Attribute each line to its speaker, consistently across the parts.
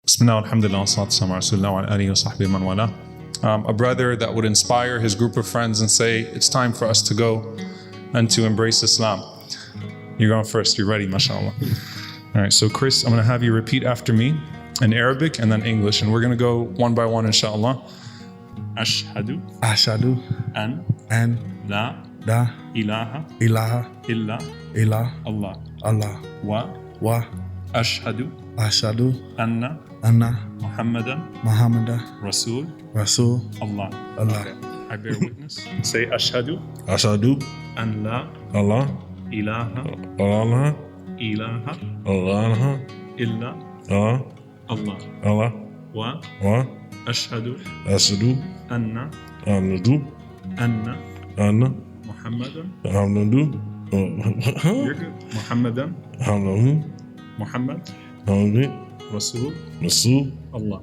Speaker 1: Bismillah, alhamdulillah, salatu wassalamu ala rasulillah wa ala alihi wa sahbihi man wala. A brother that would inspire his group of friends and say, it's time for us to go and to embrace Islam. You're going first, you're ready, mashallah. All right, so Chris, I'm going to have you repeat after me in Arabic and then English, and we're going to go one by one, inshallah. Ashhadu an la ilaha illa Allah wa ashhadu anna Muhammadan Rasul Allah. Okay. I bear witness. Say ashhadu an la ilaha illa Allah wa ashhadu anna Muhammadan. You're good. Muhammad Rasul Allah.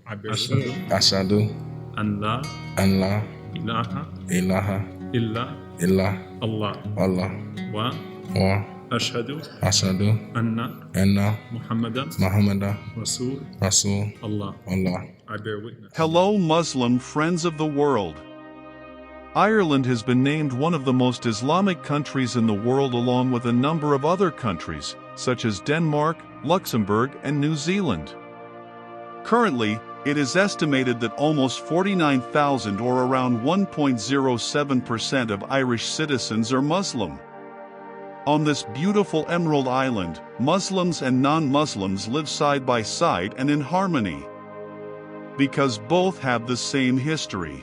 Speaker 1: I bear witness.
Speaker 2: Ashhadu
Speaker 1: An la ilaha illa Allah wa ashhadu anna Muhammadan Rasul Allah. I bear witness.
Speaker 3: Hello, Muslim friends of the world. Ireland has been named one of the most Islamic countries in the world, along with a number of other countries, such as Denmark, Luxembourg, and New Zealand. Currently, it is estimated that almost 49,000 or around 1.07% of Irish citizens are Muslim. On this beautiful Emerald Island, Muslims and non-Muslims live side by side and in harmony, because both have the same history.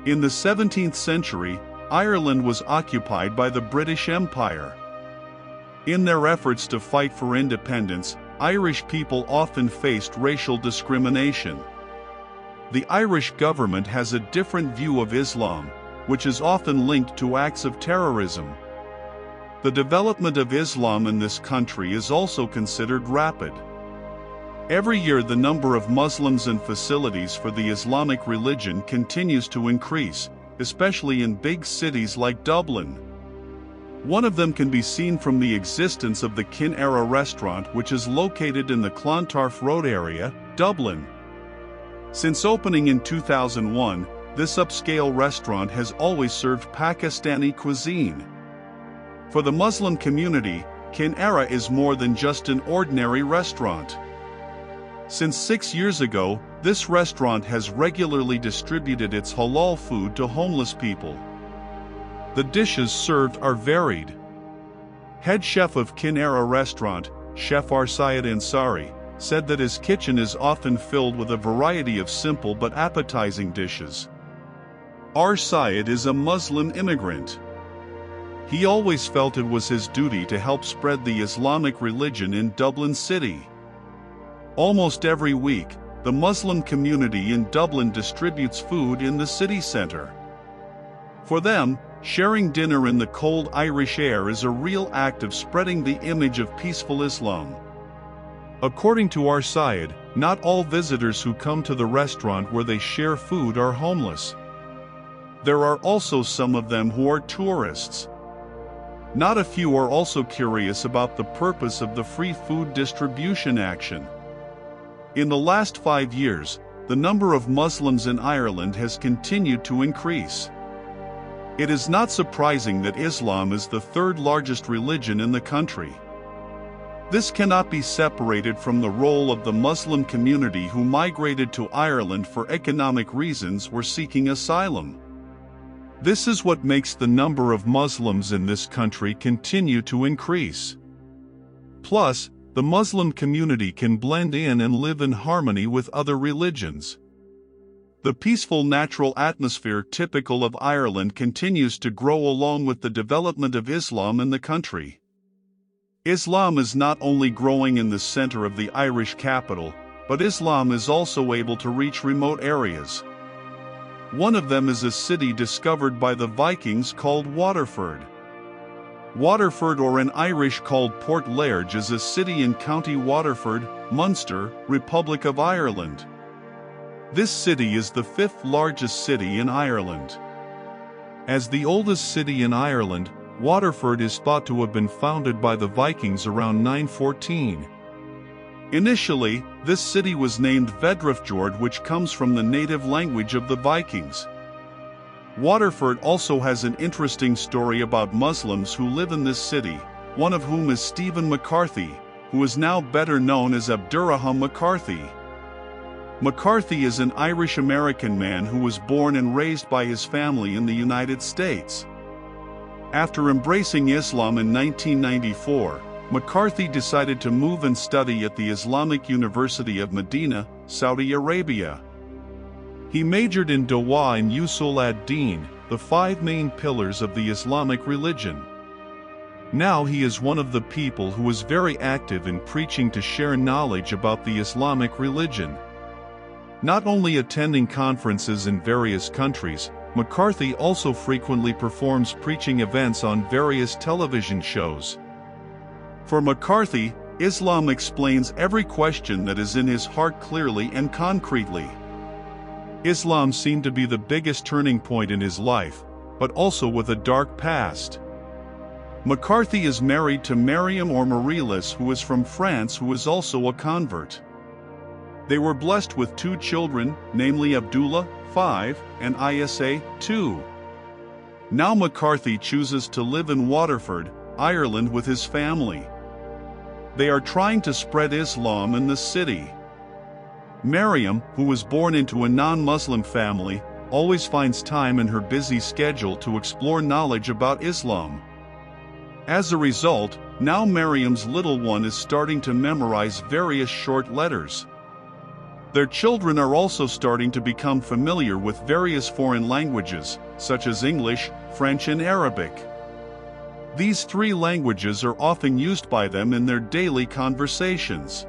Speaker 3: In the 17th century, Ireland was occupied by the British Empire. In their efforts to fight for independence, Irish people often faced racial discrimination. The Irish government has a different view of Islam, which is often linked to acts of terrorism. The development of Islam in this country is also considered rapid. Every year, the number of Muslims and facilities for the Islamic religion continues to increase, especially in big cities like Dublin. One of them can be seen from the existence of the Kinara restaurant, which is located in the Clontarf Road area, Dublin. Since opening in 2001, this upscale restaurant has always served Pakistani cuisine. For the Muslim community, Kinara is more than just an ordinary restaurant. Since 6 years ago, this restaurant has regularly distributed its halal food to homeless people. The dishes served are varied. Head chef of Kinara restaurant, Chef Arsayed Ansari, said that his kitchen is often filled with a variety of simple but appetizing dishes. Arsayed is a Muslim immigrant. He always felt it was his duty to help spread the Islamic religion in Dublin City. Almost every week, the Muslim community in Dublin distributes food in the city centre. For them, sharing dinner in the cold Irish air is a real act of spreading the image of peaceful Islam. According to Arsayed, not all visitors who come to the restaurant where they share food are homeless. There are also some of them who are tourists. Not a few are also curious about the purpose of the free food distribution action. In the last 5 years, the number of Muslims in Ireland has continued to increase. It is not surprising that Islam is the third largest religion in the country. This cannot be separated from the role of the Muslim community who migrated to Ireland for economic reasons or seeking asylum. This is what makes the number of Muslims in this country continue to increase. Plus, the Muslim community can blend in and live in harmony with other religions. The peaceful natural atmosphere typical of Ireland continues to grow along with the development of Islam in the country. Islam is not only growing in the center of the Irish capital, but Islam is also able to reach remote areas. One of them is a city discovered by the Vikings called Waterford. Waterford, or in Irish called Port Lairge, is a city in County Waterford, Munster, Republic of Ireland. This city is the 5th largest city in Ireland. As the oldest city in Ireland, Waterford is thought to have been founded by the Vikings around 914. Initially, this city was named Waterford, which comes from the native language of the Vikings. Waterford also has an interesting story about Muslims who live in this city, one of whom is Stephen McCarthy, who is now better known as Abdurrahman McCarthy. McCarthy is an Irish-American man who was born and raised by his family in the United States. After embracing Islam in 1994, McCarthy decided to move and study at the Islamic University of Medina, Saudi Arabia. He majored in Dawah and Usul ad-Din, the 5 main pillars of the Islamic religion. Now he is one of the people who is very active in preaching to share knowledge about the Islamic religion. Not only attending conferences in various countries, McCarthy also frequently performs preaching events on various television shows. For McCarthy, Islam explains every question that is in his heart clearly and concretely. Islam seemed to be the biggest turning point in his life, but also with a dark past. McCarthy is married to Mariam or Marilis, who is from France, who is also a convert. They were blessed with 2 children, namely Abdullah, 5, and Isa, 2. Now McCarthy chooses to live in Waterford, Ireland with his family. They are trying to spread Islam in the city. Mariam, who was born into a non-Muslim family, always finds time in her busy schedule to explore knowledge about Islam. As a result, now Mariam's little one is starting to memorize various short letters. Their children are also starting to become familiar with various foreign languages, such as English, French and Arabic. These 3 languages are often used by them in their daily conversations.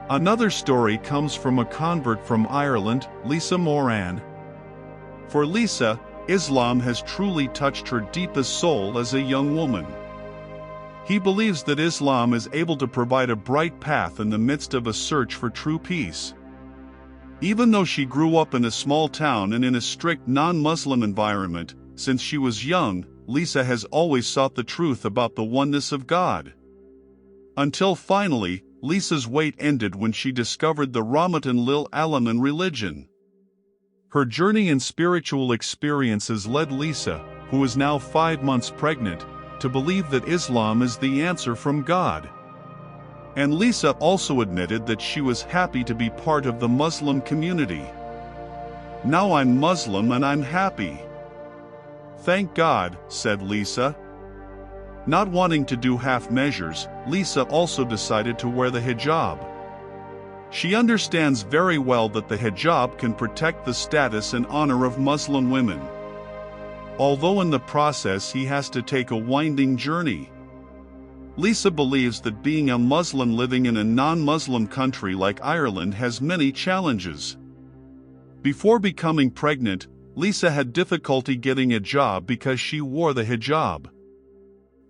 Speaker 3: Another story comes from a convert from Ireland, Lisa Moran. For Lisa, Islam has truly touched her deepest soul as a young woman. He believes that Islam is able to provide a bright path in the midst of a search for true peace. Even though she grew up in a small town and in a strict non-Muslim environment, since she was young, Lisa has always sought the truth about the oneness of God. Until finally, Lisa's wait ended when she discovered the Rahmatan lil Alamin religion. Her journey and spiritual experiences led Lisa, who is now 5 months pregnant, to believe that Islam is the answer from God. And Lisa also admitted that she was happy to be part of the Muslim community. "Now I'm Muslim and I'm happy. Thank God," said Lisa. Not wanting to do half measures, Lisa also decided to wear the hijab. She understands very well that the hijab can protect the status and honor of Muslim women. Although in the process he has to take a winding journey. Lisa believes that being a Muslim living in a non-Muslim country like Ireland has many challenges. Before becoming pregnant, Lisa had difficulty getting a job because she wore the hijab.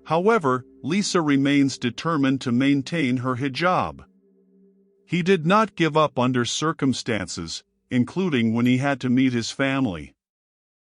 Speaker 3: However, Lisa remains determined to maintain her hijab. He did not give up under circumstances, including when he had to meet his family.